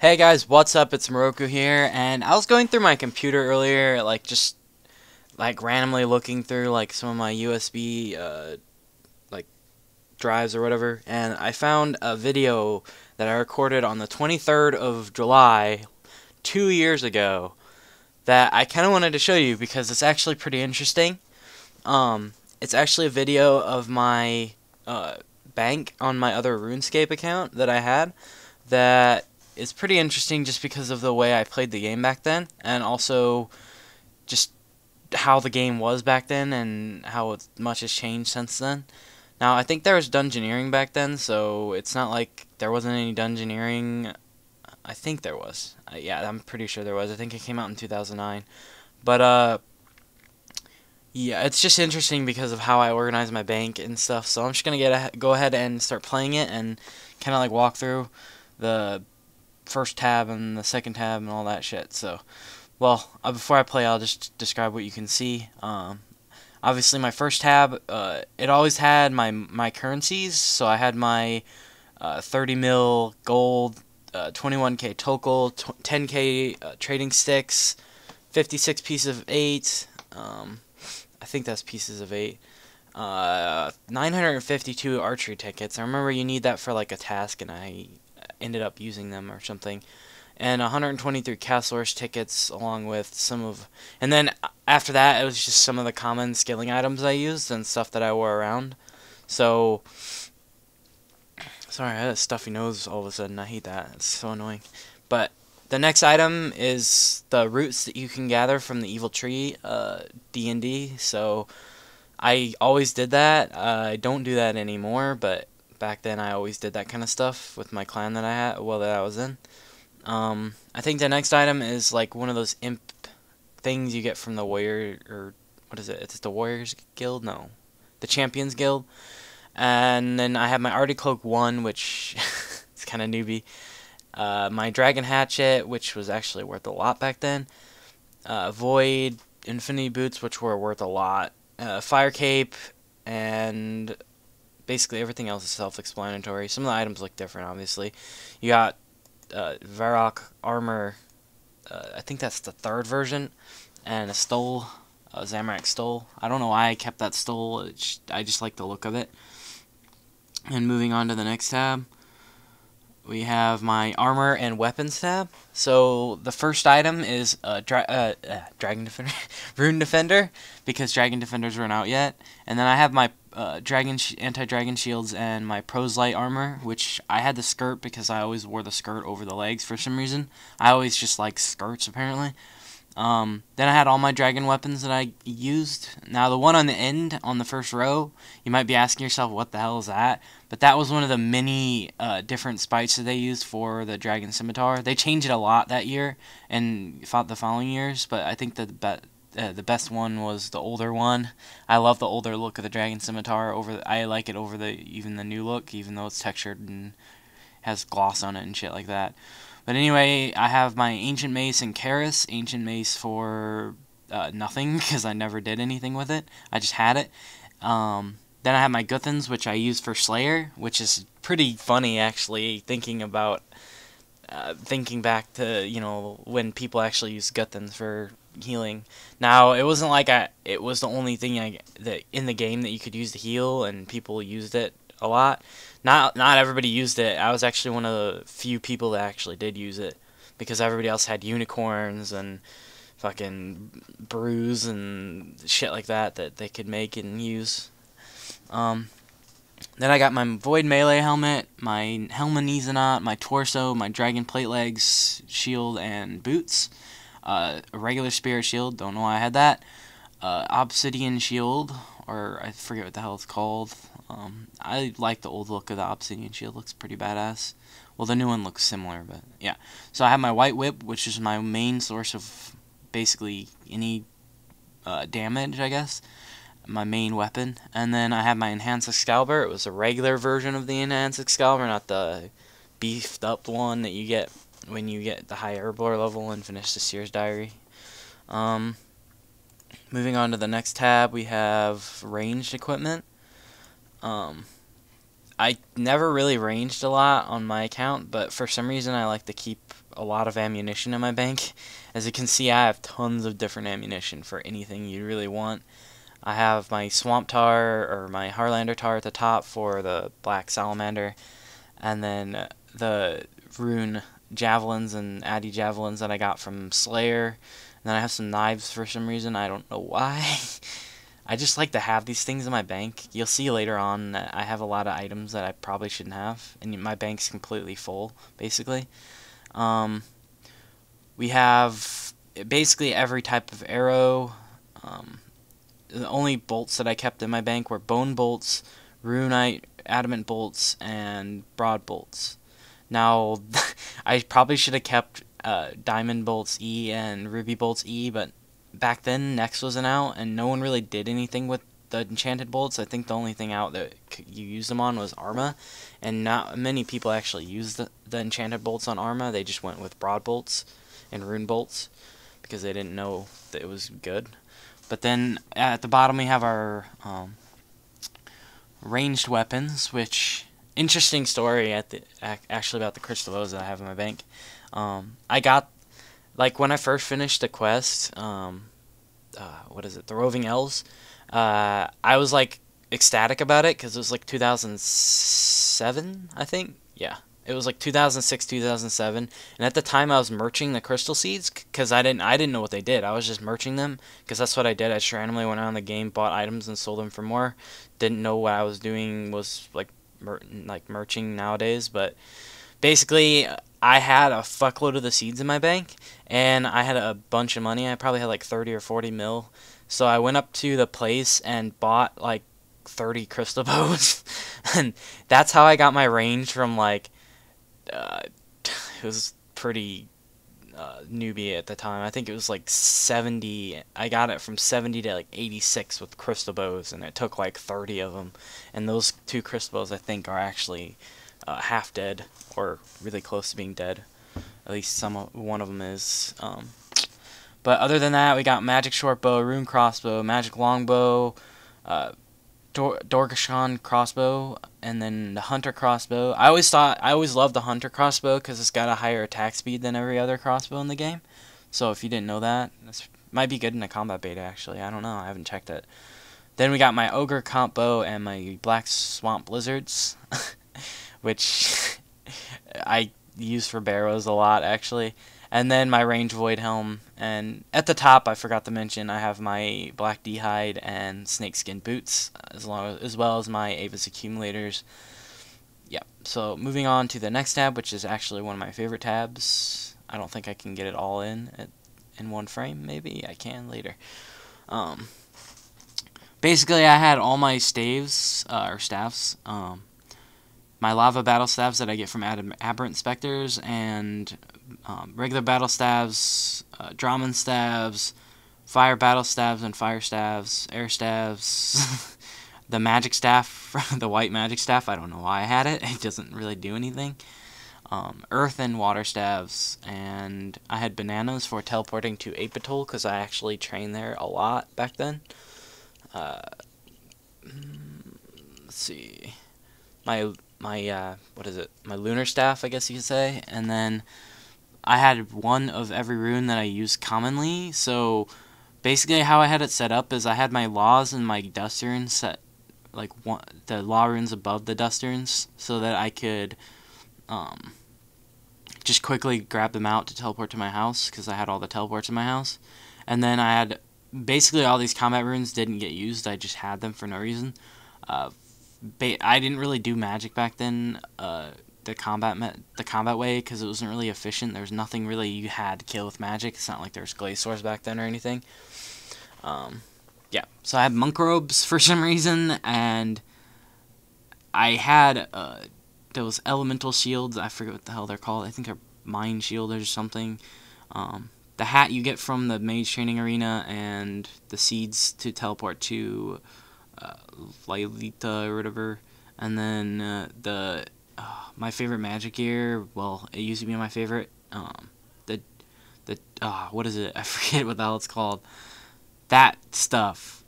Hey guys, what's up? It's Maroku here, and I was going through my computer earlier, just randomly looking through some of my USB like drives or whatever, and I found a video that I recorded on the 23rd of July, 2 years ago, that I kind of wanted to show you because it's actually pretty interesting. It's actually a video of my bank on my other Runescape account that I had that is pretty interesting just because of the way I played the game back then, and also just how the game was back then and how much has changed since then. Now, I think there was dungeoneering back then, so it's not like there wasn't any dungeoneering. I think there was. Yeah, I'm pretty sure there was. I think it came out in 2009. But, yeah, it's just interesting because of how I organize my bank and stuff. So I'm just going to go ahead and start playing it and kind of walk through the first tab and the second tab and all that shit. So, well, before I play, I'll just describe what you can see. Obviously, my first tab, it always had my currencies. So I had my 30 mil gold, 21k tokel, 10k trading sticks, 56 pieces of 8. I think that's pieces of 8. 952 archery tickets. I remember you need that for a task, and I ended up using them or something. And 123 Castle's tickets, along with some of, and then after that, it was just some of the common skilling items I used and stuff that I wore around. So, sorry, I had a stuffy nose all of a sudden. I hate that. It's so annoying. But the next item is the roots that you can gather from the evil tree, D&D. So I always did that. I don't do that anymore, but back then I always did that kind of stuff with my clan that I had, well, that I was in. I think the next item is one of those imp things you get from the warrior, or what is it? It's the Warriors Guild? No, the Champions Guild. And then I have my Arctic Cloak 1, which is kind of newbie. My Dragon Hatchet, which was actually worth a lot back then. Void Infinity Boots, which were worth a lot. Fire Cape, and basically everything else is self-explanatory. Some of the items look different, obviously. You got Varrock armor, I think that's the third version, and a stole, a Zamorak stole. I don't know why I kept that stole, I just like the look of it. And moving on to the next tab, we have my armor and weapons tab. So the first item is Dragon Defender, Rune Defender, because Dragon Defenders weren't out yet. And then I have my anti-dragon shields and my Pro's light armor, which I had the skirt because I always wore the skirt over the legs for some reason. I always just like skirts, apparently. Then I had all my dragon weapons that I used. Now the one on the end, on the first row, you might be asking yourself, what the hell is that? But that was one of the many different spites that they used for the dragon scimitar. They changed it a lot that year and the following years, but I think the best one was the older one. I love the older look of the dragon scimitar. I like it over even the new look, even though it's textured and has gloss on it and shit like that. But anyway, I have my Ancient Mace and Karis. Ancient Mace for nothing, because I never did anything with it. I just had it. Then I have my Guthans, which I use for Slayer, which is pretty funny, actually, thinking back to, when people actually use Guthans for healing. Now, it wasn't like it was the only thing that in the game that you could use to heal, and people used it a lot. Not everybody used it. I was actually one of the few people that actually did use it, because everybody else had unicorns and fucking brews and shit like that they could make and use. Then I got my Void Melee helmet, my Helmanizanot, my torso, my Dragon Plate Legs, shield, and boots. A regular Spirit Shield, don't know why I had that. Obsidian Shield, or I forget what the hell it's called. I like the old look of the Obsidian Shield, looks pretty badass. Well, the new one looks similar, but yeah. So I have my White Whip, which is my main source of basically any damage, I guess. My main weapon. And then I have my Enhanced Excalibur. It was a regular version of the Enhanced Excalibur, not the beefed up one that you get when you get the high Herblore level and finish the Seer's Diary. Moving on to the next tab, we have ranged equipment. I never really ranged a lot on my account, but for some reason I like to keep a lot of ammunition in my bank. As you can see, I have tons of different ammunition for anything you really want. I have my Swamp Tar or my Harlander Tar at the top for the Black Salamander, and then the Rune Javelins and Addy Javelins that I got from Slayer. And then I have some knives for some reason, I don't know why. I just like to have these things in my bank. You'll see later on that I have a lot of items that I probably shouldn't have, and my bank's completely full, basically. We have basically every type of arrow. The only bolts that I kept in my bank were bone bolts, runite, adamant bolts, and broad bolts. Now, I probably should have kept diamond bolts E and ruby bolts E, but back then Nex wasn't out, and no one really did anything with the enchanted bolts. I think the only thing out that you used them on was Arma, and not many people actually used the enchanted bolts on Arma. They just went with broad bolts and rune bolts because they didn't know that it was good. But then at the bottom we have our ranged weapons, which interesting story actually about the crystal bows that I have in my bank. I got, like, when I first finished the quest, what is it, the Roving Elves, I was like ecstatic about it because it was like 2007, I think. Yeah, it was like 2006, 2007, and at the time I was merching the crystal seeds because I didn't know what they did. I was just merching them because that's what I did. I just randomly went around the game, bought items, and sold them for more. Didn't know what I was doing was like merching nowadays, but basically I had a fuckload of the seeds in my bank, and I had a bunch of money. I probably had like 30 or 40 mil. So I went up to the place and bought like 30 crystal bows, and that's how I got my range from like it was pretty newbie at the time. I think it was like 70. I got it from 70 to like 86 with crystal bows, and it took like 30 of them. And those two crystal bows I think are actually half dead or really close to being dead. At least one of them is. But other than that, we got magic short bow, rune crossbow, magic longbow, Dorgashan crossbow, and then the hunter crossbow. I always loved the hunter crossbow because it's got a higher attack speed than every other crossbow in the game. So if you didn't know that, this might be good in a combat beta actually. I don't know. I haven't checked it. Then we got my ogre comp bow and my black swamp blizzards, which I use for barrows a lot actually. And then my range void helm, and at the top I forgot to mention I have my black d'hide and snakeskin boots, as well as my Avis accumulators. Yep. So moving on to the next tab, which is actually one of my favorite tabs. I don't think I can get it all in one frame. Maybe I can later. Basically I had all my staves or staffs. My lava battle staves that I get from aberrant specters, and regular battle staves, Draman staves, fire battle staves and fire staves, air staves, the magic staff, the white magic staff, I don't know why I had it, it doesn't really do anything, earth and water staves, and I had bananas for teleporting to Apatol because I actually trained there a lot back then. Let's see, my what is it, my lunar staff, I guess you could say, and then I had one of every rune that I use commonly. So basically how I had it set up is I had my laws and my dust runes set, like the law runes above the dust runes, so that I could just quickly grab them out to teleport to my house, because I had all the teleports in my house. And then I had basically all these combat runes didn't get used, I just had them for no reason. I didn't really do magic back then, the combat way, because it wasn't really efficient. There was nothing really you had to kill with magic. It's not like there was glaciers back then or anything. Yeah, so I had monk robes for some reason, and I had those elemental shields. I forget what the hell they're called. I think they're mind shield or something. The hat you get from the mage training arena, and the seeds to teleport to Lylita or whatever, and then my favorite magic gear. Well, it used to be my favorite. What is it? I forget what the hell it's called. That stuff,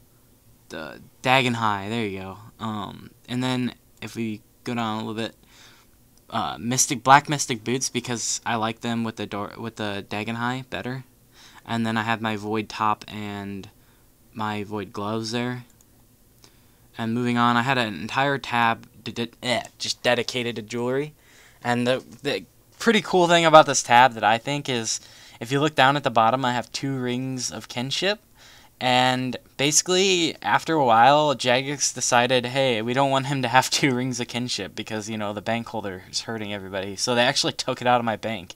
the Dagon High. There you go. And then if we go down a little bit. Black Mystic boots because I like them with the Dagenhai better. And then I have my Void top and my Void gloves there. And moving on, I had an entire tab just dedicated to jewelry. And the pretty cool thing about this tab that I think is, if you look down at the bottom, I have 2 rings of kinship. And basically, after a while, Jagex decided, hey, we don't want him to have 2 rings of kinship because, you know, the bank holder is hurting everybody. So they actually took it out of my bank.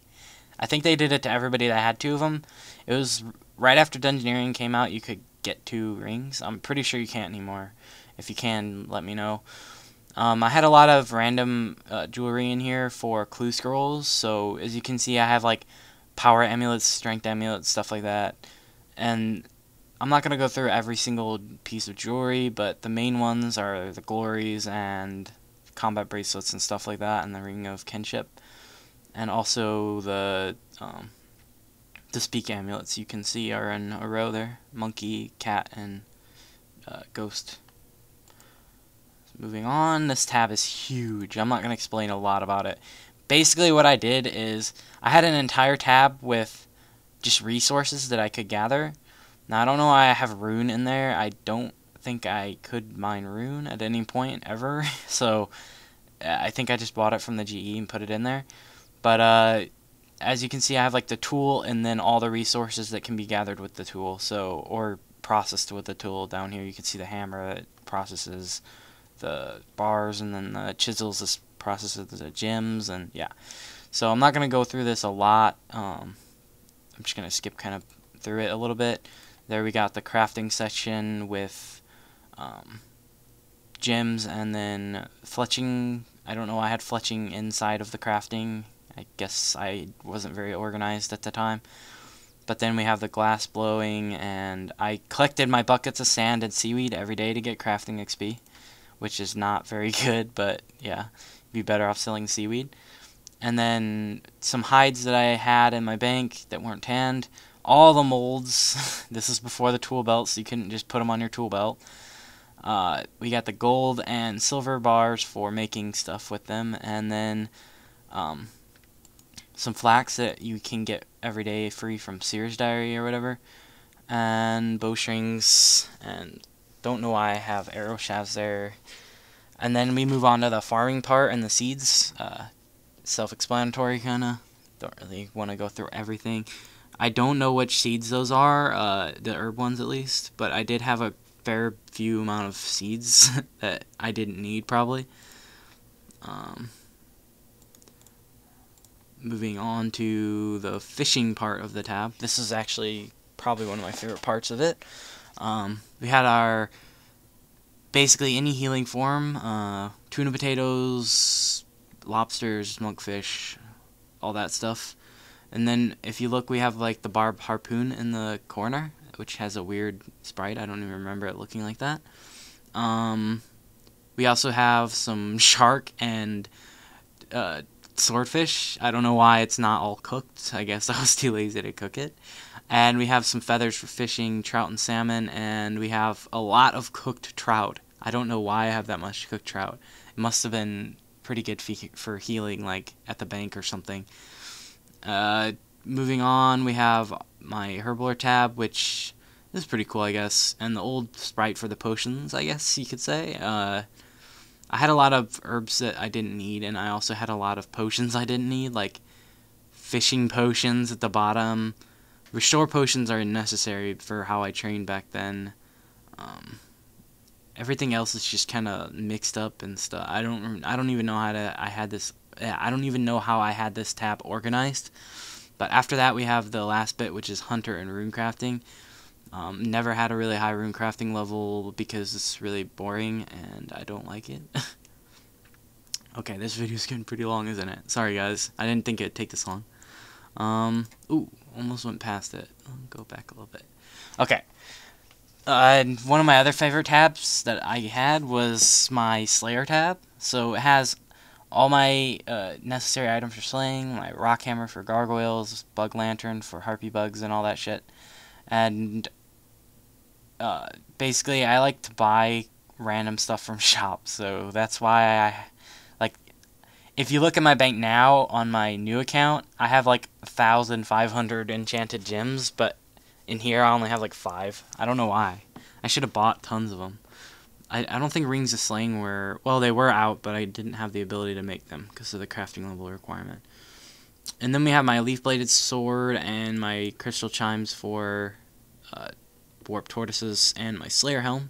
I think they did it to everybody that had 2 of them. It was right after Dungeoneering came out, you could get 2 rings. I'm pretty sure you can't anymore. If you can, let me know. I had a lot of random jewelry in here for clue scrolls. So as you can see, I have like power amulets, strength amulets, stuff like that. And I'm not going to go through every single piece of jewelry, but the main ones are the glories and combat bracelets and stuff like that, and the ring of kinship. And also the speak amulets you can see are in a row there. Monkey, cat, and ghost. Moving on, this tab is huge. I'm not going to explain a lot about it. Basically what I did is I had an entire tab with just resources that I could gather. Now I don't know why I have rune in there. I don't think I could mine rune at any point ever. So I think I just bought it from the GE and put it in there. But as you can see, I have like the tool and then all the resources that can be gathered with the tool. So, or processed with the tool. Down here you can see the hammer that processes the bars, and then the chisels that processes the gems, and yeah. So I'm not going to go through this a lot. I'm just going to skip kind of through it a little bit. There we got the crafting section with gems, and then fletching. I don't know, I had fletching inside of the crafting. I guess I wasn't very organized at the time. But then we have the glass blowing, and I collected my buckets of sand and seaweed every day to get crafting XP, which is not very good, but yeah, be better off selling seaweed. And then some hides that I had in my bank that weren't tanned. All the molds. This is before the tool belt, so you couldn't just put them on your tool belt. We got the gold and silver bars for making stuff with them, and then some flax that you can get every day free from Seer's Diary or whatever, and bowstrings, and don't know why I have arrow shafts there. And then we move on to the farming part and the seeds. Self-explanatory, kinda. Don't really want to go through everything. I don't know which seeds those are, the herb ones at least, but I did have a fair few amount of seeds that I didn't need probably. Moving on to the fishing part of the tab. This is actually probably one of my favorite parts of it. We had our basically any healing form, tuna potatoes, lobsters, monkfish, all that stuff. And then if you look, we have like the barb harpoon in the corner, which has a weird sprite. I don't even remember it looking like that. We also have some shark and swordfish. I don't know why it's not all cooked. I guess I was too lazy to cook it. And we have some feathers for fishing, trout and salmon, and we have a lot of cooked trout. I don't know why I have that much cooked trout. It must have been pretty good for healing, like at the bank or something. Moving on, we have my Herblore tab, which is pretty cool, I guess, and the old sprite for the potions, I guess you could say. I had a lot of herbs that I didn't need, and I also had a lot of potions I didn't need, like fishing potions at the bottom. Restore potions are necessary for how I trained back then. Everything else is just kind of mixed up and stuff. I don't even know I don't even know how I had this tab organized. But after that, we have the last bit, which is hunter and rune crafting. Never had a really high rune crafting level because it's really boring and I don't like it. Okay, this video's getting pretty long, isn't it? Sorry guys, I didn't think it'd take this long. Ooh, almost went past it. I'll go back a little bit. Okay. One of my other favorite tabs that I had was my Slayer tab. So it has all my necessary items for slaying, my rock hammer for gargoyles, bug lantern for harpy bugs and all that shit. And basically I like to buy random stuff from shops, so that's why If you look at my bank now on my new account, I have like 1,500 enchanted gems, but in here I only have like 5. I don't know why. I should have bought tons of them. I don't think Rings of Slaying were... Well, they were out, but I didn't have the ability to make them because of the crafting level requirement. And then we have my leaf-bladed sword and my crystal chimes for warp tortoises and my Slayer helm,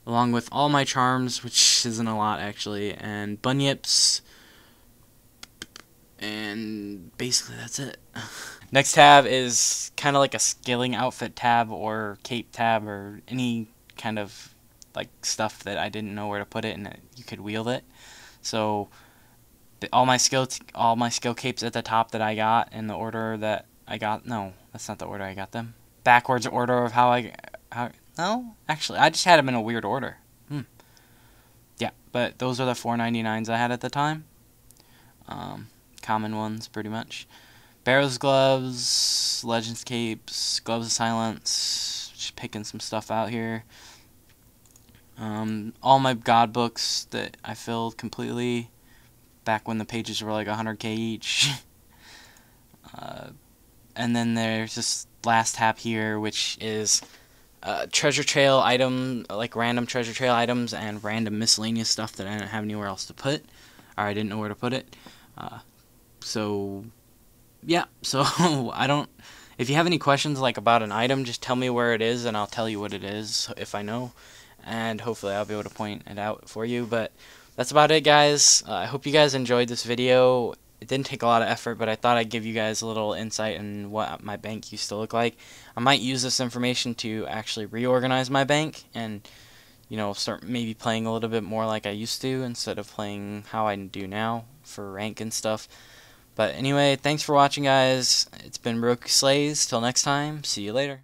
along with all my charms, which isn't a lot actually, and bunyips, and basically that's it. Next tab is kind of like a skilling outfit tab or cape tab or any kind of like stuff that I didn't know where to put it and that you could wield it. So all my skill capes at the top that I got in the order that I got. No, that's not the order I got them. Backwards order of how no, actually I just had them in a weird order. Yeah, but those are the 4.99s I had at the time. Common ones pretty much. Barrow's gloves, Legends capes, gloves of silence. Just picking some stuff out here. All my god books that I filled completely back when the pages were like 100k each. And then there's this last tab here, which is treasure trail item, like random treasure trail items and random miscellaneous stuff that I didn't have anywhere else to put, or I didn't know where to put it. So yeah, so if you have any questions like about an item, just tell me where it is and I'll tell you what it is if I know, and hopefully I'll be able to point it out for you. But that's about it, guys. I hope you guys enjoyed this video. It didn't take a lot of effort, but I thought I'd give you guys a little insight in what my bank used to look like. I might use this information to actually reorganize my bank and, you know, start maybe playing a little bit more like I used to instead of playing how I do now for rank and stuff. But anyway, thanks for watching, guys. It's been Maroku Slays. Till next time, see you later.